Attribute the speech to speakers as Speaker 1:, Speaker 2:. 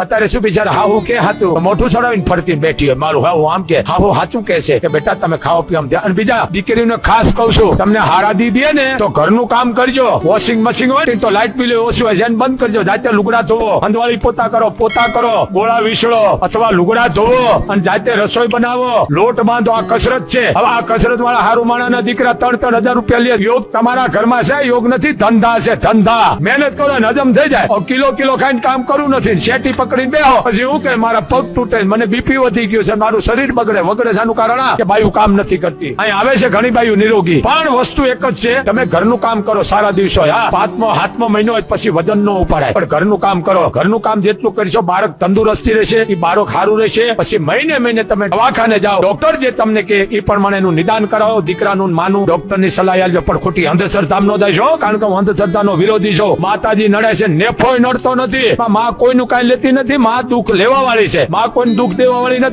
Speaker 1: અત્યારે શું બિચારા હાહુ કે હાથું મોઢું ચડાવીને ફરતી બેઠી હોય મારું હાહુ આમ કે હાહુ સાચું કે છે કે બેટા તમે ખાઓ પીઓ ધ્યાન. અને બીજા દીકરીને ખાસ કહું છું, તમને હારા દી દે ને તો ઘરનું કામ કરજો. વોશિંગ મશીન હોય ને તો લાઇટ બિલ ઓછું હોય છે બંધ કરજો. જાતે લુગડા ધોવો, અંદવાળી પોતા કરો, ગોળા વિસળો અથવા લુગડા ધોવો અને જાતે રસોઈ બનાવો, લોટ બાંધો. આ કસરત છે. હવે આ કસરત વાળા હારું માણાના દીકરા 3,000 રૂપિયા લે. યોગ તમારા ઘરમાં છે, યોગ નથી, ધંધા છે, ધંધા. મહેનત કરો ને હજમ થઈ જાય. કિલો ખાઈને કામ કરવું નથી. શેટી પકડીને બેહો પછી એવું કે મારા પગ તૂટે, મને બીપી વધી ગયું છે, મારું શરીર વગડે શાનું કારણ આ કે બાયુ કામ નથી કરતી. અહીં આવે છે ઘણી બાયુ નિરોગી, પણ વસ્તુ એક જ છે, તમે ઘરનું કામ કરો. સારા દિવસો હા 5મો મહિનો હોય પછી વજન ન ઉપાડાય, પણ ઘરનું કામ કરો. ઘરનું કામ જેટલું કરશો બાળક તંદુરસ્તી રહેશે, એ બાળક સારું રહેશે. પછી મહિને તમે દવાખાને જાઓ, ડોક્ટર જે તમને કે એ પ્રમાણે એનું નિદાન કરાવો. દીકરાનું માનું ડોક્ટર ની સલાહ આલજો, પણ ખોટી અંધશ્રદ્ધામાં ન દઈશો, કારણ કે હું અંધશ્રદ્ધાનો વિરોધી છું. માતાજી નડે છે, નેફોય નડતો નથી. માં કોઈનું કાંઈ લેતી નથી. માં દુઃખ લેવા વાળી છે, માં કોઈને દુઃખ દેવા વાળી નથી.